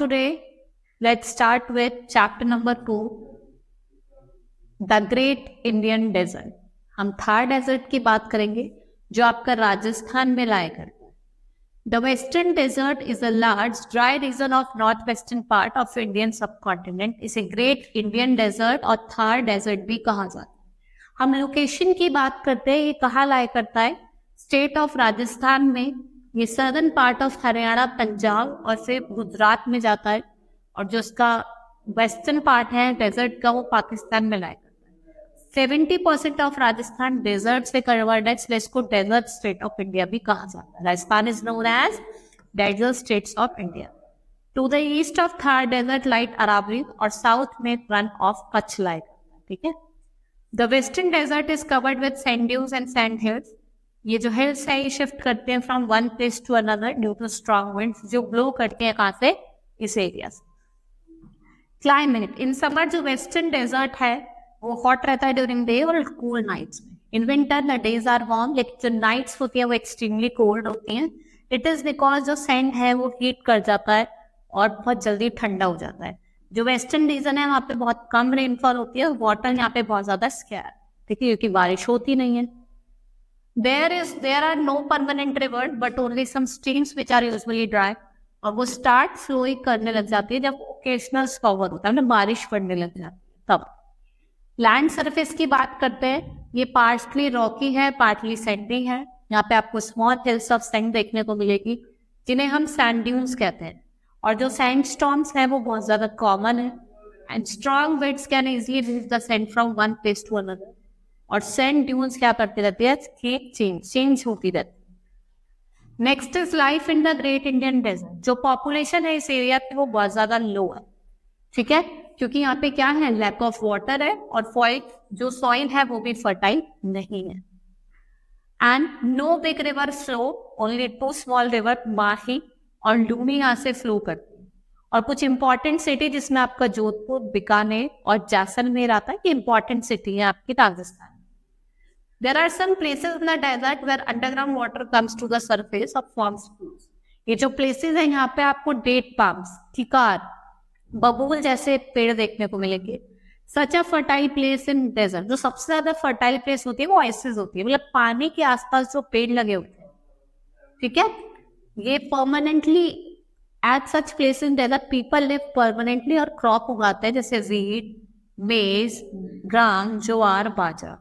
today, let's start with chapter number 2, The Great Indian Desert. हम Thar desert की बात करेंगे जो आपका राजस्थान में लाया करता है. The Western Desert is a large dry region of northwestern part of Indian subcontinent. इसे Great Indian Desert और थार डेजर्ट भी कहा जाता है. हम लोकेशन की बात करते हैं, ये कहाँ लाया करता है? स्टेट ऑफ राजस्थान में. ये southern part of Haryana, Punjab और फिर गुजरात में जाता है. और जो उसका वेस्टर्न पार्ट है डेजर्ट का, वो पाकिस्तान में लाया करता है. 70% ऑफ राजस्थान डेजर्ट से कवर्ड है, इसलिए इसको डेजर्ट स्टेट ऑफ इंडिया भी कहा जाता है. Rajasthan is known as desert states of India. To the east of Thar desert light Aravalli और साउथ में रन ऑफ कच्छ लाया करता है. ठीक है. The western desert is covered with sand dunes and sand hills. ये जो हिल्स है ये शिफ्ट करते हैं from one place to another due to strong winds जो ब्लो करते हैं कहां से? इस एरिया से. क्लाइमेट इन समर जो वेस्टर्न डेजर्ट है वो हॉट रहता है ड्यूरिंग डे और कूल नाइट्स में. In winter the days are warm, लेकिन जो नाइट्स होती है वो एक्सट्रीमली कोल्ड होती हैं. इट इज बिकॉज जो सैंड है वो हीट कर जाता है और बहुत जल्दी ठंडा हो जाता है. जो वेस्टर्न रीजन है वहाँ पे बहुत कम रेनफॉल होती है, वाटर यहाँ पे बहुत ज्यादा स्केयर. ठीक है, क्योंकि बारिश होती नहीं है. There are no permanent rivers but only some streams which are usually dry. और वो स्टार्ट फ्लोइंग करने लग जाती है जब ओकेशनल शॉवर होता है, मतलब बारिश पड़ने लग जाती है तब. लैंड सरफेस की बात करते हैं, ये पार्टली रॉकी है, पार्टली सैंडी है. यहाँ पे आपको स्मॉल हिल्स ऑफ सैंड देखने को मिलेगी जिन्हें हम सैंड ड्यून्स कहते हैं. और जो सैंड स्टॉर्म्स है वो बहुत ज्यादा कॉमन है. And strong winds can easily reach the sand from one place to another. और सैंड ड्यून्स क्या करती रहती है? चेंज होती रहती है. Next is life in the great Indian desert. जो पॉपुलेशन है इस एरिया पे वो बहुत ज्यादा लो है. ठीक है, क्योंकि यहाँ पे क्या है? लैक ऑफ वाटर है और सॉइल है वो भी फर्टाइल नहीं है. And no big river flow, only 2 small river Mahi और लूनी यहाँ से फ्लो करती है. और कुछ इंपॉर्टेंट सिटी जिसमें आपका जोधपुर, बीकानेर और जैसलमेर आता है, ये इंपॉर्टेंट सिटी है आपकी Rajasthan. There are some places in the desert where underground water comes to the surface of forms pools. ये जो places हैं यहाँ पे आपको डेट पाम्स, ठिकार, बबूल जैसे पेड़ देखने को मिलेंगे. Such a fertile place in desert. जो सबसे ज्यादा fertile place होती है वो oasis होती है, मतलब पानी के आसपास जो पेड़ लगे होते हैं. ठीक है, ये permanently at such places in desert people live permanently और crop उगाते हैं जैसे wheat, maize, gram, jowar, bajra.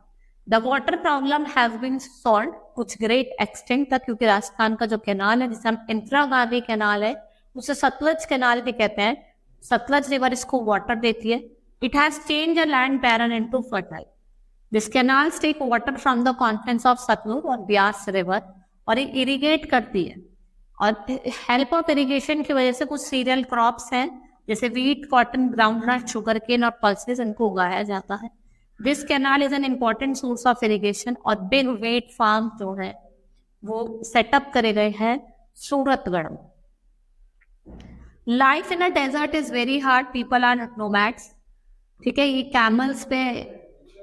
The water problem has been solved कुछ ग्रेट एक्सटेंट तक, क्योंकि राजस्थान का जो कैनाल है जिसे हम इंदिरा गांधी कैनाल है उसे सतलज कैनाल भी कहते हैं. सतलज रिवर इसको वाटर देती है. It has change a land barren into fertile. This canal take water from the confluence of Sutlej और ब्यास रिवर और ये इरिगेट करती है. और हेल्प ऑफ इरिगेशन की वजह से कुछ सीरियल क्रॉप्स हैं जैसे wheat, cotton, groundnut, sugar cane और पल्सेस इनको उगाया जाता है. This canal is an important source of irrigation. और बिग वेट फार्म जो है वो सेटअप करे गए हैं सूरतगढ़ में. Life in a desert is very hard. People are nomads. ठीक है, ये कैमल्स पे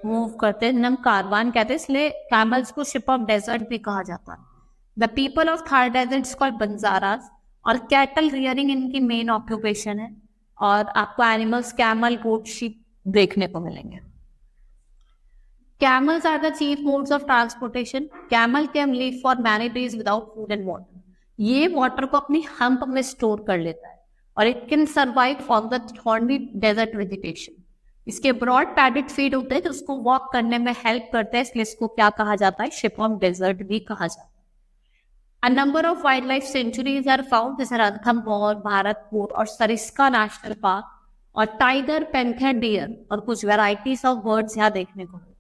मूव करते हैं, हम कारवान कहते हैं, इसलिए कैमल्स को शिप ऑफ डेजर्ट भी कहा जाता है. The people of Thar desert called Banjaras. और कैटल रियरिंग इनकी मेन ऑक्यूपेशन है. और आपको एनिमल्स कैमल, गोट, शीप देखने को मिलेंगे. Camels are the chief modes of transportation. Camel can live for many days without food and water. ये वाटर को अपनी हम्प में स्टोर कर लेता है और it can survive on the thorny desert vegetation. इसके ब्रॉड पैडेड फीड होते हैं जो उसको वॉक करने में हेल्प करते हैं, इसलिए इसको क्या कहा जाता है? शिप ऑफ डेजर्ट भी कहा जाता है. A number of wildlife sanctuaries are found जैसे रणथंभौर, भारतपुर और सरिस्का नेशनल पार्क और टाइगर, पैंथर, डियर और कुछ वेराइटीज ऑफ बर्ड्स यहाँ देखने को मिलते हैं.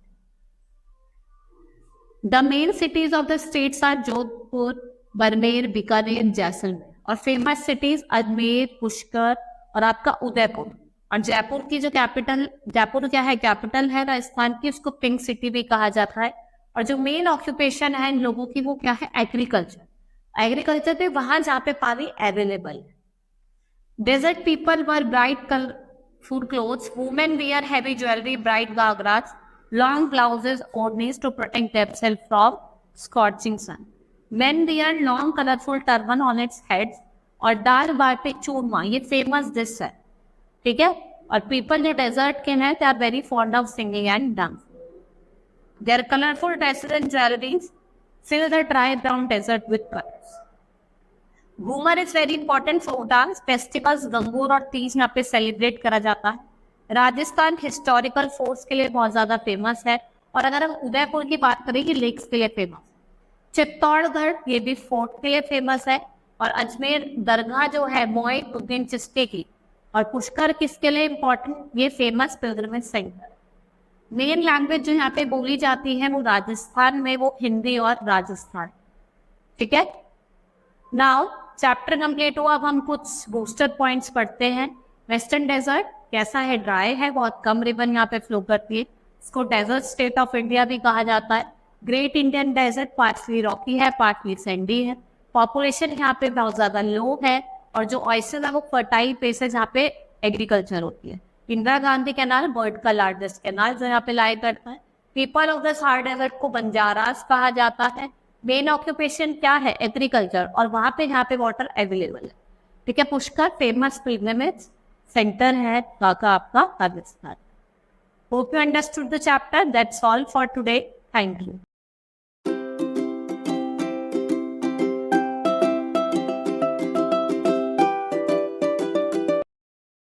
The main cities of the states are Jodhpur, Barmer, Bikaner, Jaisalmer. और फेमस सिटीज अजमेर, पुष्कर और आपका उदयपुर. और जयपुर की जो कैपिटल, जयपुर क्या है? कैपिटल है राजस्थान की, उसको पिंक सिटी भी कहा जाता है. और जो मेन ऑक्यूपेशन है इन लोगों की वो क्या है? एग्रीकल्चर. एग्रीकल्चर पे वहां जहाँ पे पानी अवेलेबल है. Desert people wear bright colourful clothes. Women wear heavy jewellery, bright ghagras, long blouses, oddnies to protect themselves from scorching sun. Men wear long colorful turban on its heads और दाल बाटी चूरमा ये famous dish है, ठीक है। और people जो desert के हैं, they are very fond of singing and dance. Their colourful dresses and jewelleries fill the dry brown desert with colors. Ghoomar is very important for dance festivals, Gangaur और तीज यहाँ पे सेलिब्रेट करा जाता है। राजस्थान हिस्टोरिकल फोर्ट्स के लिए बहुत ज्यादा फेमस है, और अगर हम उदयपुर की बात करें ये लेक्स के लिए फेमस। चित्तौड़गढ़ ये भी फोर्ट के लिए फेमस है, और अजमेर दरगाह जो है मोइनुद्दीन चिश्ती की। और पुष्कर किसके लिए इंपॉर्टेंट, ये famous pilgrimage centre. Main language जो यहाँ पे बोली जाती है वो राजस्थान में वो हिंदी और राजस्थान, ठीक है। नाउ चैप्टर कंप्लीट हुआ, अब हम कुछ बूस्टर पॉइंट्स पढ़ते हैं। वेस्टर्न डेजर्ट कैसा है, ड्राई है, बहुत कम रिवन यहाँ पे फ्लो करती है, इसको डेजर्ट स्टेट ऑफ इंडिया भी कहा जाता है। Great Indian desert partly rocky है, पार्टली सैंडी है। पॉपुलेशन यहाँ पे बहुत ज्यादा लो है, और जो ऑयस्टर है वो फर्टाइल प्लेसेस जहाँ पे एग्रीकल्चर होती है। इंदिरा गांधी कैनाल वर्ल्ड का लार्जेस्ट कैनाल जो यहाँ पे लाई करता है। People of the Thar desert को बंजारास कहा जाता है। मेन ऑक्यूपेशन क्या है, एग्रीकल्चर, और वहां पे यहाँ पे वाटर अवेलेबल है, ठीक है। पुष्कर फेमस पिलग्रिमेज सेंटर है आपका Rajasthan. Hope you understood the chapter. That's all for today. Thank you.